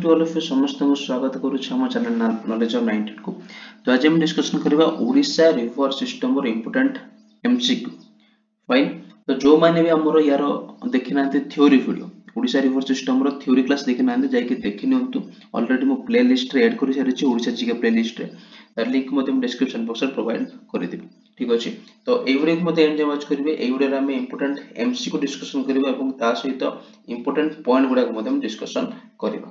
To all of you समस्त को स्वागत करूछु हम चैनल नॉलेज ऑफ 19 को। तो आज हम डिस्कशन करबा ओडिशा रिवर सिस्टम और इंपोर्टेंट एमसीक्यू फाइन। तो जो माने भी हमरो यार देखिनांते theory video Odisha river system रो थ्योरी क्लास देखिनांते जाय के देखि नियंतु। ऑलरेडी मो प्लेलिस्ट रे ऐड करि सारिछि ओडिशा जीके प्लेलिस्ट रे, तार लिंक मते हम डिस्क्रिप्शन बॉक्स रे प्रोवाइड करि देबी। ठीक अछि, तो एई वीडियो मते एंड वॉच करिवे। एई वीडियो रे हम इंपोर्टेंट एमसीक्यू डिस्कशन करिवे एवं ता सहित इंपोर्टेंट पॉइंट गुडा को मते हम डिस्कशन करिवा।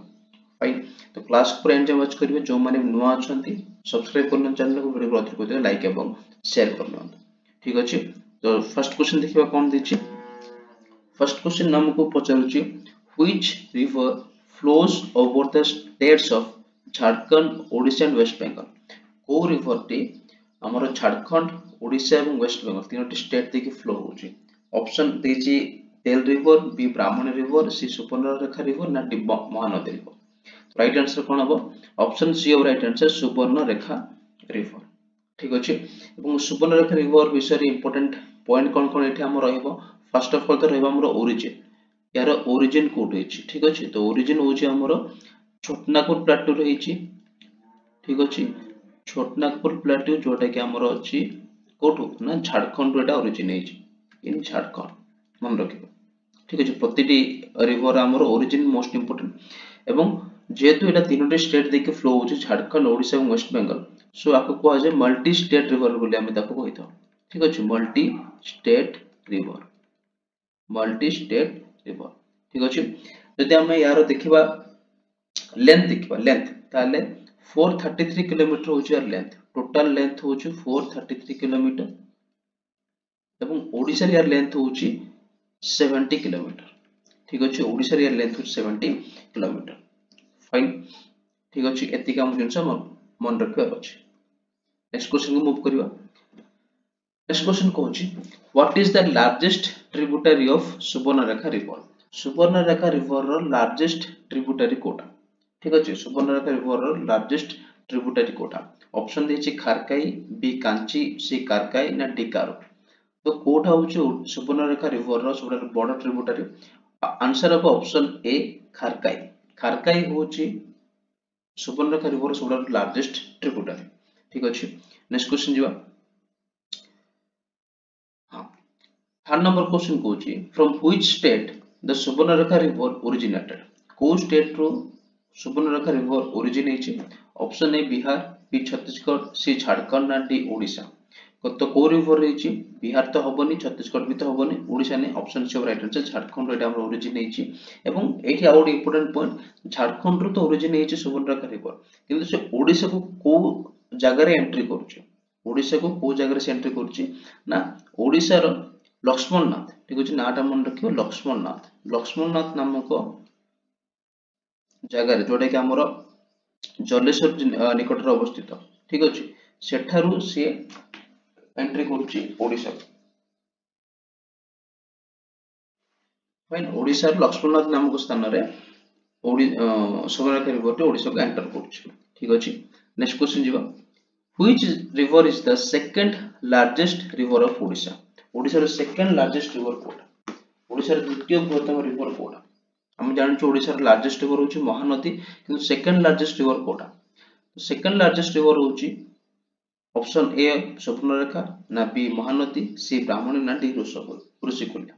फाइन, तो क्लास को एंड वॉच करिवे। जो माने नुवा अछंती सब्सक्राइब करन चैनल को, वीडियो को अधिक को लाइक एवं शेयर करन। ठीक अछि, तो फर्स्ट क्वेश्चन देखिबा कोन दिछि। फर्स्ट क्वेश्चन हमको पचारुछि which river flows over the states of Jharkhand, Odisha and West Bengal. को रिवर टी हमर झारखंड, ओडिशा एवं वेस्ट बंगाल तीनोटी स्टेट देखि फ्लो होछि। ऑप्शन देछि Tel river, B Brahmani river, C Subarnarekha river ना D Mahanadi river. Right answer कोन हबो? ऑप्शन सी और राइट आंसर सुवर्णरेखा रिवर। ठीक अछि, एवं सुवर्णरेखा रिवर विषय इंपोर्टेंट पॉइंट कोन कोन एठी हम रहइबो। फर्स्ट ऑफ ऑल तो रहइबो हमर ओरिजिन, यार ओरिजिन कोड होइछि। ठीक अछि, तो ओरिजिन होछि हमर छोटनागपुर प्लेटू रहिछि। ठीक अछि, छोटनागपुर प्लेटू जोटा कि हमर अछि कोठो ना झारखंड रो एटा ओरिजिन होइछि, इन झारखंड मन रखिबो। ठीक अछि, प्रतिटी रिवर हमर ओरिजिन मोस्ट इंपोर्टेंट। एवं जेहेतु एटा तीनोटी स्टेट देखि फ्लो होछि झारखंड, ओडिशा एवं वेस्ट बंगाल, सो आपको कोआ जे मल्टी स्टेट रिवर बोली हम ताको कहितो। ठीक अछि, multi state river, multi state river. ठीक अछि, जदि हम यार देखिबा लेंथ, देखिबा लेंथ ताले 433 किलोमीटर होछि यार लेंथ। टोटल लेंथ होछि 433 किलोमीटर एवं ओडिशा यार लेंथ होछि 70 किलोमीटर। ठीक अछि, ओडिशा यार लेंथ होछि 70 किलोमीटर। फाइन, ठीक अछि, एति काम जिंस मन रखिबार अछि। नेक्स्ट क्वेश्चन को मूव करिवा। नेक्स्ट क्वेश्चन कहछि what is the largest tributary of Subarnarekha river. Subarnarekha river रो लार्जेस्ट ट्रिब्यूटरी कोटा। ठीक अछि, सुवर्णरेखा रिवर रो लार्जेस्ट ट्रिब्यूटरी कोटा। ऑप्शन देछि खारकाई, बी कांची, सी कारकाई ना डी कारो। तो कोटा होछि सुवर्णरेखा रिवर रो सबसे बड़ tributary. Answer of option A Kharkai. Kharkai होछि सुवर्णरेखा रिवर सबसे लार्जेस्ट ट्रिब्यूटरी। ठीक अछि, नेक्स्ट क्वेश्चन जिवा। हां, थर्ड नंबर क्वेश्चन कहछि from which state the Subarnarekha river originated. को स्टेट रो सुवर्णरेखा रिवर ओरिजिन हेछि। Option A Bihar, B Chhattisgarh, C Jharkhand ना डी ओडिशा। तो को रिवर हेछि? बिहार तो हबनी, छत्तीसगढ़ भी तो हबनी, ओडिशा ने। Option C right answer Jharkhand रो हमर ओरिजिन हेछि। एवं एठी आउट इंपोर्टेंट पॉइंट, झारखंड रो तो ओरिजिन हेछि सुवर्णरेखा रिवर, किंतु से ओडिशा को जगह रे एंट्री करूछि। ओडिशा को जगह रे एंट्री करूछि ना ओडिशा रो लक्ष्मणनाथ। ठीक अछि, नाटा मन रखियो लक्ष्मणनाथ। लक्ष्मणनाथ नामक जगह रे जोटा कि हमर जलेश्वर निकट रे अवस्थित। ठीक अछि, सेठारु से एंट्री करूछि ओडिशा। फाइन, ओडिशा लक्ष्मणनाथ नामक स्थान रे सुवर्णरेखा रिवर ओडिशा को एंटर करूछि। ठीक अछि, नेक्स्ट क्वेश्चन जिवा। Which river is the second largest river of Odisha. Odisha रो सेकंड लार्जेस्ट रिवर कोटा। ओडिशा रो द्वितीय बृहत्तम रिवर कोटा। हम जानछु ओडिशा रो लार्जेस्ट रिवर होछि महानदी, किंतु सेकंड लार्जेस्ट रिवर कोटा। सेकंड लार्जेस्ट रिवर होछि ऑप्शन ए सुवर्णरेखा ना बी महानदी, सी ब्राह्मणी ना डी ऋषिकुल्या।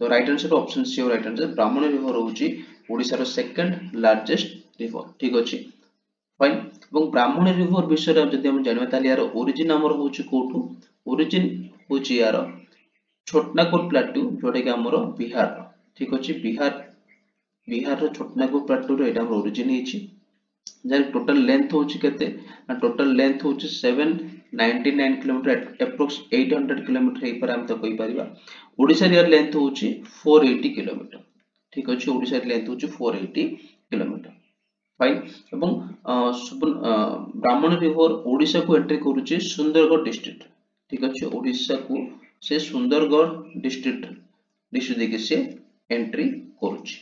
तो राइट आंसर ऑप्शन सी और राइट आंसर ब्राह्मणी रिवर होछि ओडिशा रो सेकंड लार्जेस्ट रिवर। ठीक अछि, फाइन। एवं ब्राह्मणी रिवर विषय रे जदि हम जानबा ताली यार ओरिजिन हमर होछि कोठु। ओरिजिन होछि यार छोटनागपुर प्लेटू जोटा कि हमर बिहार। ठीक अछि, बिहार रो छोटनागपुर प्लेटू रो एटा हमर ओरिजिन हेछि। जर टोटल लेंथ होछि केते ना टोटल लेंथ होछि 799 किलोमीटर, एप्रोक्स 800 किलोमीटर हे पर हम त कहि परिबा। ओडिशा रे लेंथ होछि 480 किलोमीटर। ठीक अछि, ओडिशा रे लेंथ होछि 480 किलोमीटर। फाइन, एवं ब्राह्मणी रिवर ओडिशा को एंट्री करूछि सुंदरगढ़ डिस्ट्रिक्ट। ठीक अछि, ओडिशा को से सुंदरगढ़ डिस्ट्रिक्ट देखि से एंट्री करूछि।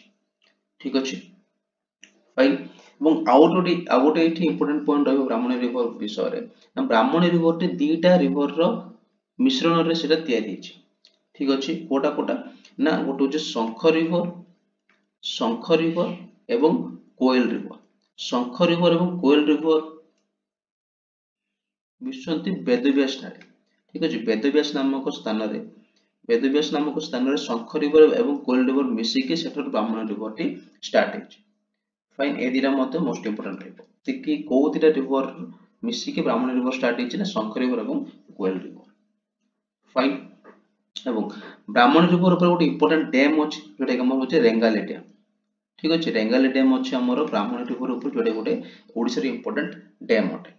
ठीक अछि, फाइन। एवं आउट एठी इंपोर्टेंट पॉइंट रहबो ब्राह्मणी रिवर विषय रे ना ब्राह्मणी रिवर टे दीटा रिवर रो मिश्रण रे सेटा तयारी हेछि। ठीक अछि, कोटा ना गोटे होछि शंख रिवर एवं कोयल रिवर। शंख रिवर एवं कोयल रिवर मिशुंती वेदव्यास ठारे। ठीक अछि, वेदव्यास नामक स्थान रे शंख रिवर एवं कोयल रिवर मिसिकी सेठर ब्राह्मण रिवर टी स्टार्ट हेछि। फाइन, ए दिरा मते मोस्ट इंपोर्टेंट रहबो कि को दिरा रिवर मिसिकी ब्राह्मण रिवर स्टार्ट हेछि ना शंख रिवर एवं कोयल रिवर। फाइन, एवं ब्राह्मण रिवर ऊपर गोटे इंपोर्टेंट डैम अछि जोटा कि हमर होछि रेंगाली डैम। ठीक अछि, रेंगाली डैम अछि हमर ब्राह्मण रिवर ऊपर जोटा गोटे ओडिसा रे इंपोर्टेंट डैम अटे।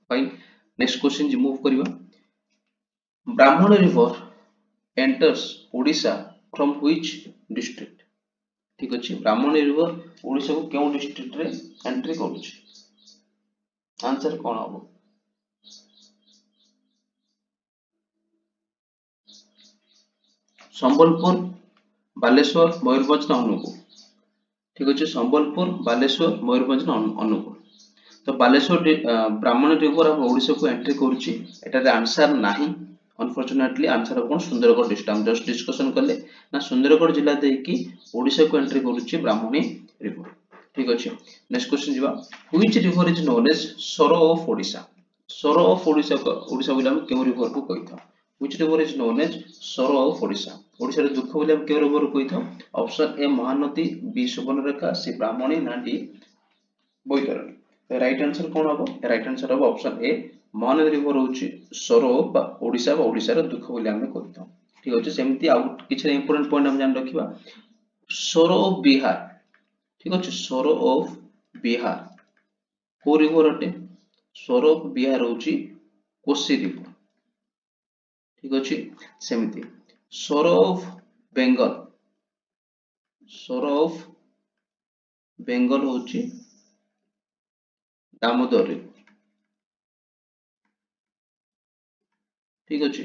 फाइन, नेक्स्ट क्वेश्चन जी मूव करिवा। ब्राह्मण river enters Odisha from which district? ठीक अछि, ब्राह्मण रिवर ओडिशा को केउ डिस्ट्रिक्ट रे एंट्री करूछि? आंसर कोन हबो? संबलपुर, बालेश्वर, मयूरभंज ना अनुगुल? ठीक अछि, संबलपुर, बालेश्वर, मयूरभंज ना अनुगुल? तो बालेश्वर ब्राह्मण रिवर अब ओडिशा को एंट्री करूछि, एटा आंसर नाही। अनफॉर्चुनेटली आंसर अपन सुंदरगढ़ डिस्ट्रिक्ट हम जस्ट डिस्कशन करले ना सुंदरगढ़ जिला देकी ओडिशा को एंट्री करूछि ब्राह्मणी रिवर। ठीक अछि, नेक्स्ट क्वेश्चन जिबा। Which river is known as sorrow of Odisha? Sorrow of Odisha को ओडिशा बोले हम केउ रिवर को कहिथा? Which river is known as sorrow of Odisha? Odisha रे दुख बोले हम केउ रिवर को कहिथा? Option A Mahanadi, B Subarnarekha, C Brahmani ना डी बैतरणी? राइट आंसर कोन हबो? राइट आंसर हबो ऑप्शन ए महानदी रिवर होची सरो बा ओडिशा रे दुख बोली हम कहिथा। ठीक अछि, सेमति आउट किछ इंपोर्टेंट पॉइंट हम जान रखिबा। सरो ऑफ बिहार, ठीक अछि, सरो ऑफ बिहार को रिवर अटे? सरो ऑफ बिहार होची कोसी रिवर। ठीक अछि, सेमति सरो ऑफ बेंगल, सरो ऑफ बेंगल होची दामोदर रिवर। ठीक अछि,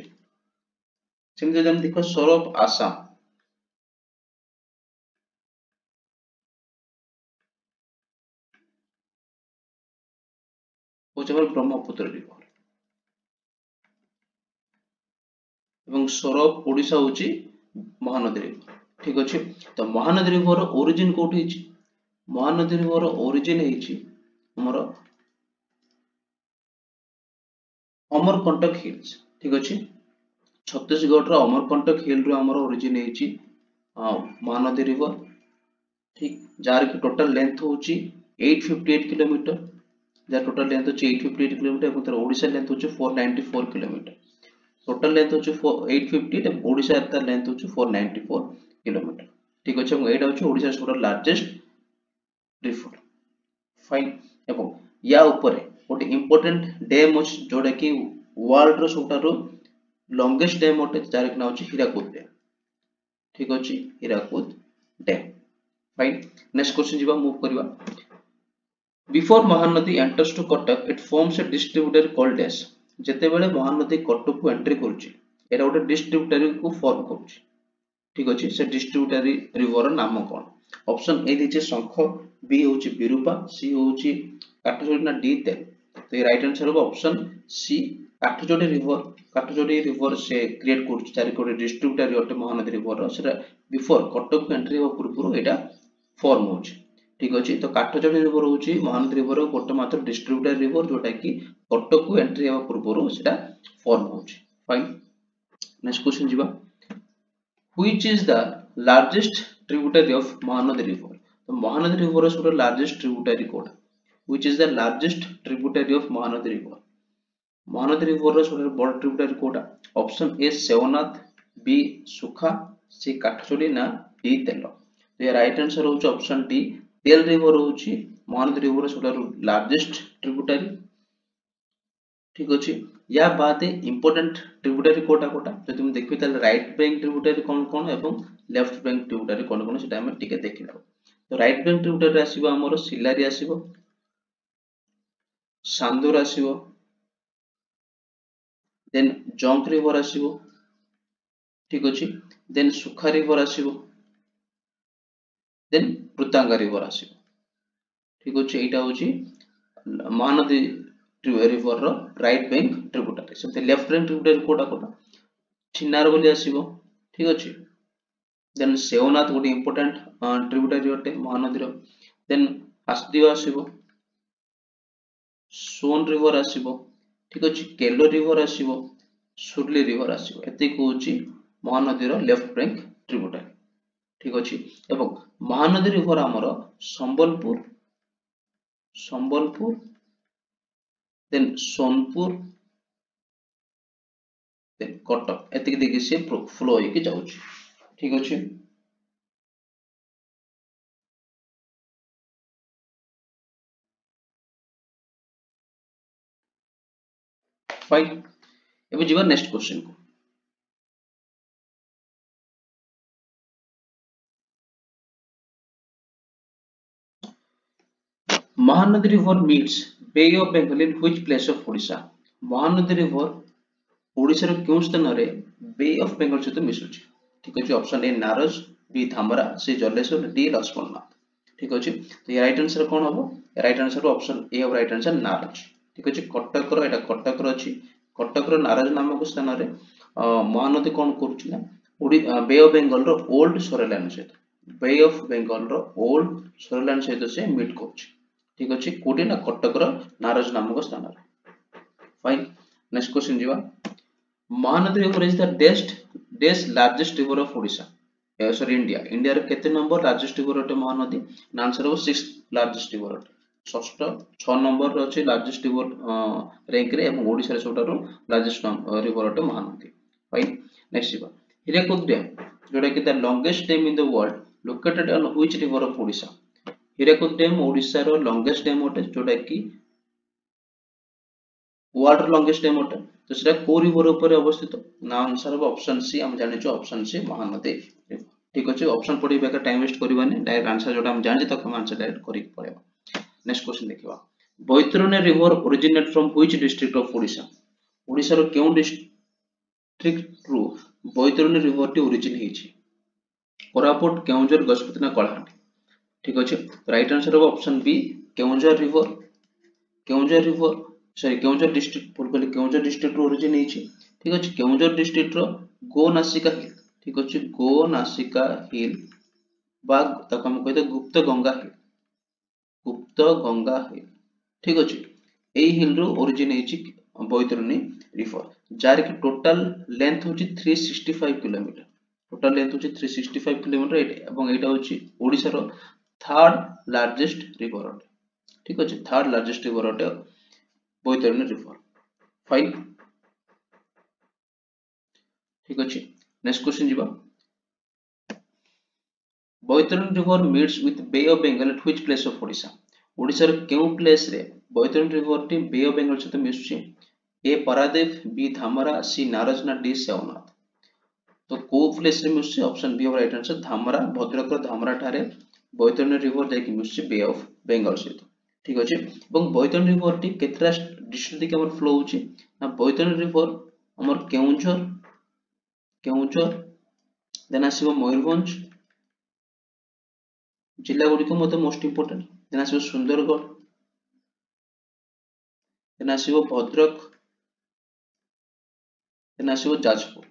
सेमति हम देखो सरो ऑफ आसाम होची हमर ब्रह्मपुत्र रिवर एवं सरो ऑफ ओडिशा होची महानदी रिवर। ठीक अछि, तो महानदी रिवर ओरिजिन कोठी छि? महानदी रिवर ओरिजिन हेछि हमर अमरकंटक हिल्स। ठीक अछि, छत्तीसगढ़ रो अमरकंटक हिल रो हमर ओरिजिन हेछि महानदी रिवर। ठीक, जार की टोटल लेंथ होची 858 किलोमीटर, जार टोटल लेंथ होची 858 किलोमीटर एवं तर ओडिसा लेंथ होची 494 किलोमीटर। टोटल लेंथ होची 858 एवं ओडिसा ता लेंथ होची 494 किलोमीटर। ठीक अछि, एवं एटा होची ओडिसा सबटा लार्जेस्ट रिवर। फाइन, एवं या ऊपर गोटे इंपोर्टेंट डैम अछि जोटा कि वर्ल्ड रो सबटा लॉन्गेस्ट डैम अटे, जार नाम होची हीराकुद डैम। ठीक अछि, Hirakud dam. Fine, next question जीवा मूव करबा। Before Mahanadi enters to Cuttack it forms a distributary called as? जेते बेले महानदी कटक को एंट्री करूची एटा गोटे डिस्ट्रीब्यूटरी को फॉर्म करूची। ठीक अछि, से डिस्ट्रीब्यूटरी रिवर नाम कोन? ऑप्शन ए दिचे शंख, बी होची बिरूपा, सी होची काठजोड़ी ना डी तेल? तो ये राइट आंसर होगा option C Kathajodi river. Kathajodi river से क्रिएट करूची चारि कोटे डिस्ट्रीब्यूटरी अटे महानदी रिवर सेटा बिफोर कटक को एंट्री हो पूर्व एटा फॉर्म होची। ठीक अछि, तो काठजोड़ी रिवर होची महानदी रिवर गोटे मात्र डिस्ट्रीब्यूटरी रिवर जोटा कि कटक को एंट्री हो पूर्व सेटा फॉर्म होची। फाइन, नेक्स्ट क्वेश्चन जीवा। Which is the largest tributary of Mahanadi River? तो महानदी रिवर सबटा largest tributary code? Which is the largest tributary of Mahanadi River? Mahanadi river सबटा बड़ ट्रिब्यूटरी कोडा? ऑप्शन ए सेवनाथ, बी सुखा, सी काठजोड़ी ना डी तेल? तो ये राइट आंसर होची ऑप्शन डी तेल रिवर होची महानदी रिवर सबटा लार्जेस्ट ट्रिब्यूटरी। ठीक अछि, या बाद इंपोर्टेंट ट्रिब्यूटरी कोटा कोटा जदि हम देखि ताले राइट बैंक ट्रिब्यूटरी कोन कोन एवं लेफ्ट बैंक ट्रिब्यूटरी कोन कोन सेटा हम टिके देखिला। तो राइट बैंक ट्रिब्यूटरी आसीबो हमर सिलारी आसीबो, सांदूर आसीबो, देन जंक रिवर आसीबो। ठीक अछि, देन सुखा रिवर आसीबो, देन पृतांगा रिवर आसीबो। ठीक अछि, एटा होची महानदी रिवर रो राइट बैंक ट्रिब्यूटरी। सेते लेफ्ट बैंक ट्रिब्यूटरी कोटा कोटा? छिन्नार बोली आसीबो। ठीक अछि, देन सेवनाथ गोटे इंपोर्टेंट ट्रिब्यूटरी अटे महानदी रो, देन हासदियो आसीबो, सोन रिवर आसीबो ठीक अछि केलो रिवर आसीबो सुरली रिवर आसीबो एति कोची महानदी रो लेफ्ट बैंक ट्रिब्यूटरी ठीक अछि एवं महानदी रिवर हमर संबलपुर संबलपुर देन सोनपुर देन कटक एति देखि से फ्लो होई जाउची ठीक अछि फाइन एबे जीवा नेक्स्ट क्वेश्चन को Mahanadi River meets Bay of Bengal in which place of Odisha? Mahanadi River Odisha रो क्यों स्थान रे बे ऑफ बेंगल सहित मिसुची ठीक अछि option A Naraj B Dhamra C Jaleswar D Laxmannath ठीक अछि तो ये राइट आंसर कोन हबो right answer option A of right answer Naraj ठीक अछि कटक रो एटा कटक रो अछि कटक रो नारज नामक स्थान रे महानदी कोन करूची ना बे ऑफ बेंगल रो ओल्ड सोरेलाइन सहित बे ऑफ बेंगल रो ओल्ड सोरेलाइन सहित से मीट करूची ठीक अछि कोडी ना कटक रो नारज नामक स्थान रे फाइन नेक्स्ट क्वेश्चन जीवा Mahanadi River is the dash largest river of Odisha. Sorry, India. India रे केते नंबर largest river अटे महानदी? आंसर हो 6th largest river अटे. षष्ठ 6 नंबर रे अछि largest river रैंक रे एवं ओडिसा रे सबटारो largest river अटे महानदी. फाइन नेक्स्ट जीवा Hirakud Dam जोटा कि the longest dam in the world located on which river of Odisha? Hirakud Dam Odisha row longest dam अटे जोटा कि वर्ल्ड लॉन्गेस्ट डैम अटे तो सेटा को रिवर ऊपर अवस्थित ना आंसर हो ऑप्शन सी हम जानि छु ऑप्शन सी महानदी ठीक अछि ऑप्शन पढि बेका टाइम वेस्ट करबानी डायरेक्ट आंसर जोटा हम जानि तक हम आंसर डायरेक्ट करि पड़ेबा नेक्स्ट क्वेश्चन देखिबा Baitarani river originate from which district of Odisha Odisha रो केउ डिस्ट्रिक्ट रो बैतरणी रिवर टी ओरिजिन हेछि कोरापुट केउंझर गजपति ना कलाहांडी ठीक अछि राइट आंसर हो option B Keonjhar river sorry Keonjhar district बोलले केउंझर डिस्ट्रिक्ट रो ओरिजिन हेछि ठीक अछि केउंझर डिस्ट्रिक्ट रो गो नासिका हिल ठीक अछि गो नासिका हिल बा तक हम कहते गुप्त गंगा हिल ठीक अछि एई हिल रो ओरिजिन हेछि बैतरणी रिवर जार की टोटल लेंथ होछि 365 किलोमीटर टोटल लेंथ होछि 365 किलोमीटर एवं एटा होछि ओडिसा रो थर्ड लार्जेस्ट रिवर ठीक अछि थर्ड लार्जेस्ट रिवर अटे बैतरणी रिवर फाइन ठीक अछि नेक्स्ट क्वेश्चन जीवा Baitarani river meets with Bay of Bengal at which place of Odisha Odisha रो केउ प्लेस रे बैतरणी रिवर टी बे ऑफ बेंगल सहित मिसुची A Paradip B Dhamra C नारजना डी सेवनाथ तो को प्लेस रे मिसुची option B of right answer Dhamra Bhadrak रो धामरा ठारे बैतरणी रिवर जाय कि मिसुची बे ऑफ बेंगल सहित ठीक अछि এবং बैतरणी रिवर टी केतरा डिस्ट्रिक्ट के हमर फ्लो होची ना बैतरणी रिवर हमर केउंझर देन आसीबो मयूरभंज जिल्ला गुडी को मते मोस्ट इंपोर्टेंट देन आसीबो सुंदरगढ़ देन आसीबो भद्रक देन आसीबो जाजपुर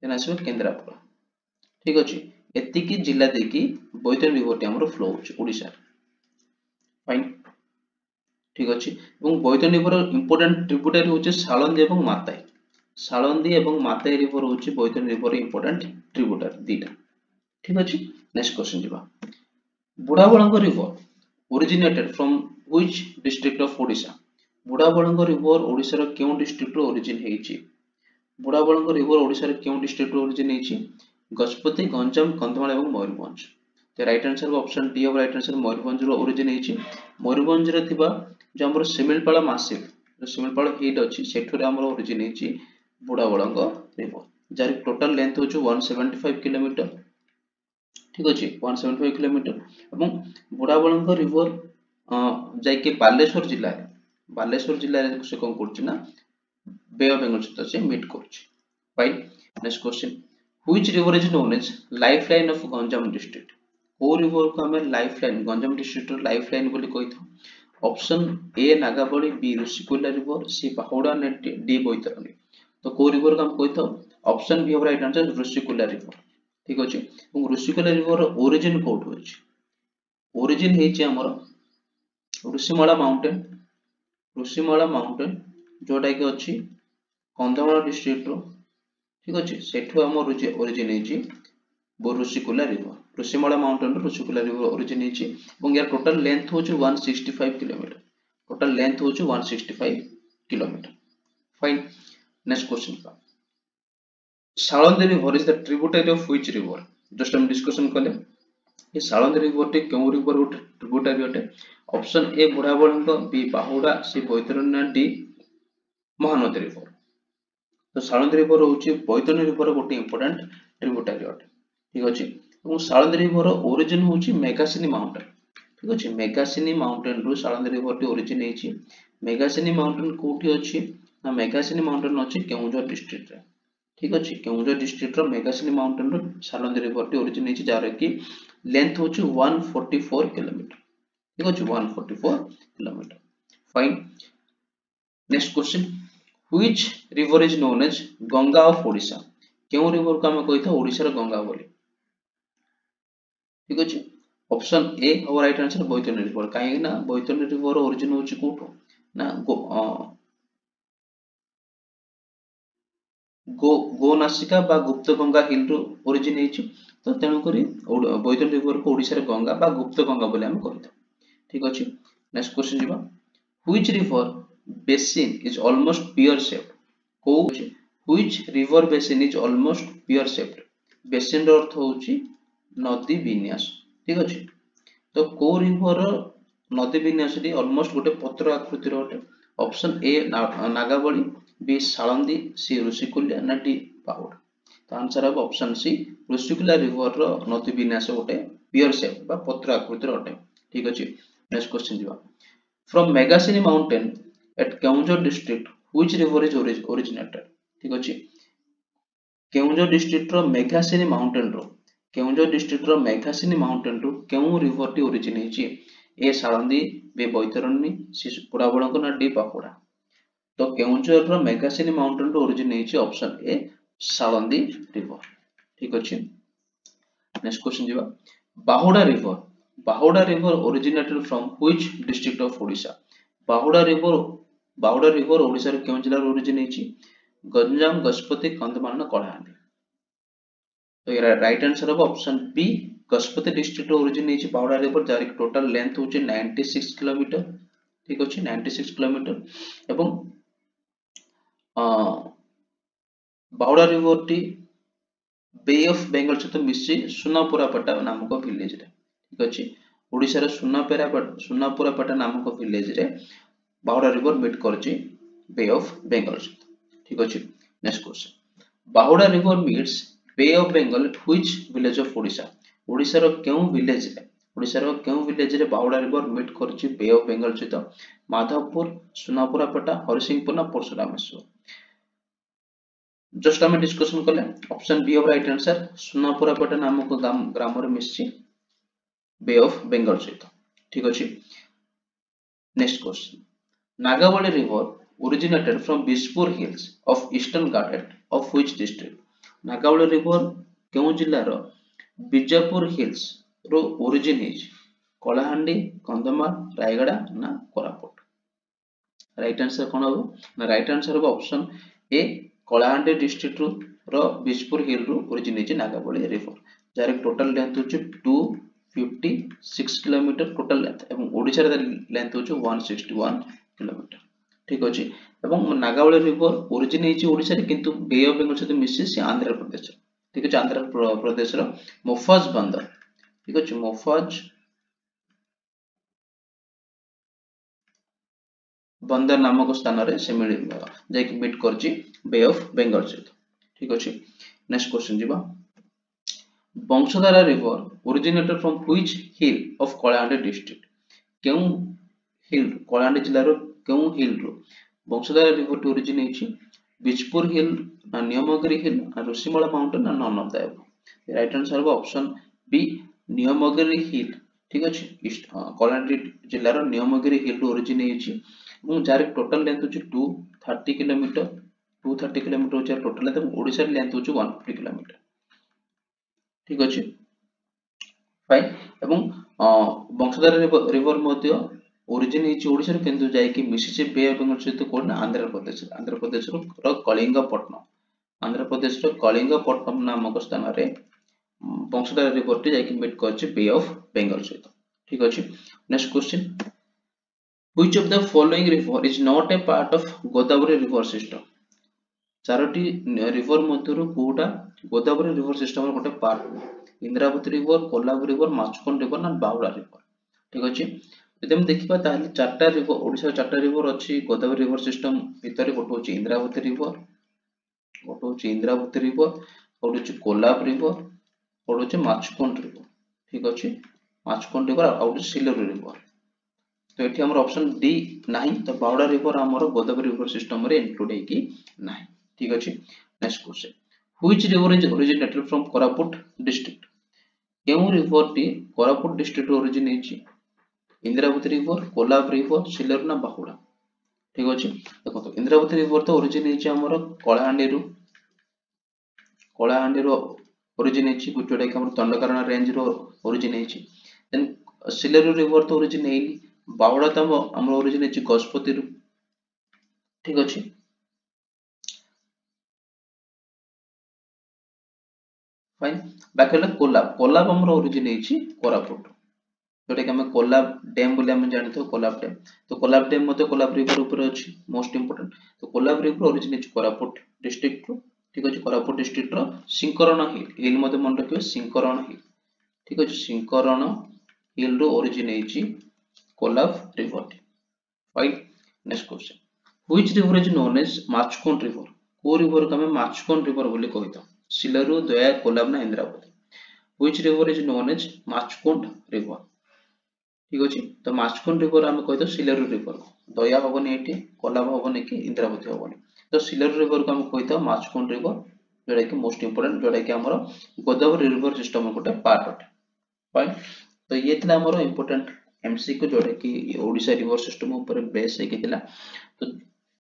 देन आसीबो केंद्रापड़ा ठीक अछि एति की जिल्ला देखि बैतरणी रिवर टी हमर फ्लो होची ओडिसा फाइन ठीक अछि এবং बैतरणी रिवर इंपोर्टेंट ट्रिब्यूटरी होची सालंदी एवं माताई रिवर होची बैतरणी रिवर इंपोर्टेंट ट्रिब्यूटरी दीटा ठीक अछि नेक्स्ट क्वेश्चन दिबा Budhabalanga river originated from which district of Odisha Budhabalanga river Odisha रो केउ डिस्ट्रिक्ट रो ओरिजिन हेछि बुढ़ाबळंग रिवर ओडिसा रो केउ डिस्ट्रिक्ट रो ओरिजिन हेछि गजपति गंजाम कंधमाल एवं मयूरभंज तो right answer option D of right answer Mayurbhanj रो ओरिजिन हेछि मयूरभंज रे थिबा जो हमर सिमिलपाଳ मासिव जो सिमिलपाଳ हिट अछि सेठो रे हमर ओरिजिन हेछि बुढ़ाबळंग रिवर जार टोटल लेंथ होछि 175 किलोमीटर ठीक अछि 175 किलोमीटर ଏବଂ बुढ़ाबळंग रिवर जाय के बालेश्वर जिल्ला रे से कोन करछि ना बे ऑफ बेंगल सहित से मीट करछि fine next question which river is known as lifeline of Ganjam district ओ रिवर को हमें लाइफलाइन गंजाम डिस्ट्रिक्ट रो लाइफलाइन बोली कहिथो option A Nagavali B Rushikulya river C Bahuda नेटी डी बैतरणी तो को रिवर को हम कहिथो option B of right answer Rushikulya river ठीक अछि এবং ऋषिकुल्या रिवर ओरिजिन कोड होछि ओरिजिन हेछि हमर ऋषिमला माउंटेन जोटा कि अच्छी कंधमाल डिस्ट्रिक्ट रो ठीक अच्छे सेठू आम origin Rushikulya river Rushimala mountain Rushikulya river origin यार टोटल लेंथ होची 165 किलोमीटर टोटल लेंथ होची 165 kilometre fine next question Salandi river is the tributary of which river just हम डिस्कशन कले ये सालंदी रिवर टे क्यों रिवर गोटे ट्रिब्यूटरी अटे option A Budhabalanga B Bahuda C Baitarani D Mahanadi river तो सालंदी रिवर होची बैतरणी रिवर गोटे इंपोर्टेंट ट्रिब्यूटरी अटे ठीक अछि और सालंदी रिवर ओरिजिन होची मेगासिनी माउंटेन ठीक अछि मेगासिनी माउंटेन रु सालंदी रिवर टी ओरिजिन हेची मेगासिनी माउंटेन कोठी अछि ना मेगासिनी माउंटेन अछि केउंझर डिस्ट्रिक्ट रे ठीक अछि केउंझर डिस्ट्रिक्ट रो मेगासिनी माउंटेन रु सालंदी रिवर टी ओरिजिन हेची जार कि लेंथ होची 144 किलोमीटर ठीक अछि 144 kilometre fine next question which river is known as Ganga of Odisha केउ रिवर को हम कहिथा ओडिसा रो गंगा बोली ठीक अछि ऑप्शन ए और राइट आंसर बैतरणी रिवर काहे ना बैतरणी रिवर ओरिजिन होची कोठो ना गोनासिका बा गुप्त गंगा हिल रो ओरिजिन हेची तो तेनु करी बैतरणी रिवर को ओडिसा रो गंगा बा गुप्त गंगा बोली हम कहिथा ठीक अछि नेक्स्ट क्वेश्चन जिबा which river basin is almost pear shaped को which river basin is almost pear shaped basin रो अर्थ होची नदी विन्यास ठीक अछि तो को रिवर नदी विन्यास डी ऑलमोस्ट गोटे पत्र आकृति रो अटे option A Nagavali B Salandi C Rushikulya ना डी बाहुडा तो आंसर है ऑप्शन सी ऋषिकुल्या रिवर रो नदी विन्यास गोटे pear shape बा पत्र आकृति रो अटे ठीक अछि नेक्स्ट क्वेश्चन दिबा from Meghasini mountain at Keonjhar district which river is originated ठीक अछि केउंझर डिस्ट्रिक्ट रो मेघासिनी माउंटेन रो केउंझर डिस्ट्रिक्ट रो मेघासिनी माउंटेन रो केउ रिवर टी ओरिजिन हेची ए सालंदी बे बैतरणी सी पुराबळंक ना डी बाहुडा तो केउंझर रो मेघासिनी माउंटेन रो ओरिजिन हेची ऑप्शन ए सालंदी रिवर ठीक अछि नेक्स्ट क्वेश्चन दिबा Bahuda river originated from which district of Odisha Bahuda river Odisha रे केउ जिल्ला रो ओरिजिन हेची गंजाम गजपति कंधमाल ना कलाहांडी तो ये राइट आंसर है ऑप्शन बी गजपति डिस्ट्रिक्ट रो ओरिजिन हेची बाहुडा रिवर जार टोटल लेंथ होची 96 किलोमीटर ठीक अछि 96 किलोमीटर एवं बाहुडा रिवर टी बे ऑफ बेंगल सहित मिसी सुनापुरापटा नामक विलेज रे ठीक अछि ओडिसा रे सुनापुरापटा नामक विलेज रे बाहुडा रिवर मीट करची बे ऑफ बेंगल ठीक अछि next question Bahuda river meets bay of Bengal at which village of Odisha रो केउ विलेज रे बाहुडा रिवर मीट करची बे ऑफ बेंगल सहित माधवपुर सुनापुरापटा हरिसिंहपुर ना परशुरामेश्वर जस्ट हम डिस्कशन कले option B of right answer Sunapurapata नामक ग्राम रे मिसची बे ऑफ बेंगल सहित ठीक अछि next question Nagavali river originated from Bispur hills of eastern Ghat of which district? Nagavali river केउ जिल्ला रो बिजापुर हिल्स रो ओरिजिन हेज कलाहांडी कंधमाल रायगड़ा ना कोरापुट राइट आंसर कोन हो ना राइट आंसर हो ऑप्शन ए कलाहांडी डिस्ट्रिक्ट रो बिजपुर हिल रो ओरिजिन हेज नागावली रिवर जार टोटल लेंथ होची 256 किलोमीटर टोटल लेंथ एवं ओडिसा रे लेंथ होची 161 किलोमीटर ठीक अछि एवं नागावली रिवर ओरिजिन हेची ओडिसा रे किंतु बे ऑफ बेंगल सहित मिसी से आंध्र प्रदेश ठीक अछि आंध्र प्रदेश रो मोफाज बंदर ठीक अछि मोफाज बंदर नामक स्थान रे से मिल जे कि मीट करची बे ऑफ बेंगल सहित ठीक अछि नेक्स्ट क्वेश्चन जिबा Vamsadhara river originated from which hill of Kalahandi district केउ हिल कलाहांडी जिल्ला रो केउ हिल रो वंशधारा रिवर टी ओरिजिन हेची Bijapur hill Niyamgiri hill Rishimala mountain none of the above right answer हो ऑप्शन बी नियमगिरी हिल ठीक अछि कलाहांडी जिल्ला रो नियमगिरी हिल रो ओरिजिन हेची एवं जार टोटल लेंथ होची 230 किलोमीटर 230 किलोमीटर होची टोटल लेंथ ओडिसा रे लेंथ होची 150 किलोमीटर ठीक अछि फाइन एवं वंशधारा रिवर मध्य ओरिजिन है ओडिशा रो किंतु जाय कि मिसिचे बे ऑफ बंगाल सहित कोड ना आंध्र प्रदेश रो कलिंगपट्टनम आंध्र प्रदेश रो कलिंगपट्टनम नामक स्थान रे बंशधारा रिवर टी जाय कि मीट करछि बे ऑफ बंगाल सहित ठीक अछि next question which of the following river is not a part of Godavari river system चारोटी रिवर मध्यरु कोटा गोदावरी रिवर सिस्टम रो गोटे part Indravati river Kolab river Machkund river ना बावड़ा रिवर ठीक अछि यदि हम देखिबा ताहले चारटा रिवर ओडिसा चारटा रिवर अछि गोदावरी रिवर सिस्टम भितर गोटे होछि इंद्रावती रिवर गोटे होछि इंद्रावती रिवर गोटे होछि कोलाब रिवर गोटे होछि माचकोंड रिवर ठीक अछि माचकोंड रिवर आउट सिलर रिवर तो एठी हमर ऑप्शन डी नाही तो बावड़ा रिवर हमर गोदावरी रिवर सिस्टम रे इंक्लूड है कि नाही ठीक अछि next question which river is originated from Koraput district केउ रिवर टी कोरापुट डिस्ट्रिक्ट ओरिजिनेट छि इंद्रावती रिवर कोलाब रिवर सिलर ना बाहुड़ा ठीक अछि देखो इंद्रावती रिवर तो ओरिजिनेट छि हमर कलाहांडी रो ओरिजिनेट छि गुटोडा के हमर तंडकारण रेंज रो ओरिजिनेट छि देन सिलर रिवर तो ओरिजिनेट बाहुड़ा तो हमर ओरिजिनेट छि गजपति रो ठीक अछि फाइन बाकी कोलाब कोलाब हमर ओरिजिनेट छि कोरापुट जोटा कि हमें कोलाब डैम बोले हम जानते हो कोलाब डैम तो कोलाब डैम मते कोलाब रिवर ऊपर अछि मोस्ट इंपोर्टेंट तो Kolab river originate Koraput district रो ठीक अछि कोरापुट डिस्ट्रिक्ट रो सिंकरण हिल मते मन रखियो सिंकरण हिल ठीक अछि सिंकरण हिल रो originate Kolab river fine next question which river is known as Machkund river को रिवर को हमें माचकोंड रिवर बोली कहता सिलरु दया कोलाब ना Indravati which river is known as Machkund river ठीक अछि तो माचकोंड रिवर हम कहतो सिलर रिवर दया होबनी एठी कोलाब होबनी कि इंद्रावती होबनी तो सिलर रिवर को हम कहतो माचकोंड रिवर जोडा कि मोस्ट इंपोर्टेंट जोडा कि हमरो गोदावरी रिवर सिस्टम गोटे पार्ट अटे फाइन तो ये थिला हमरो इंपोर्टेंट एमसीक्यू जोडा कि ओडिसा रिवर सिस्टम ऊपर बेस है कि थिला तो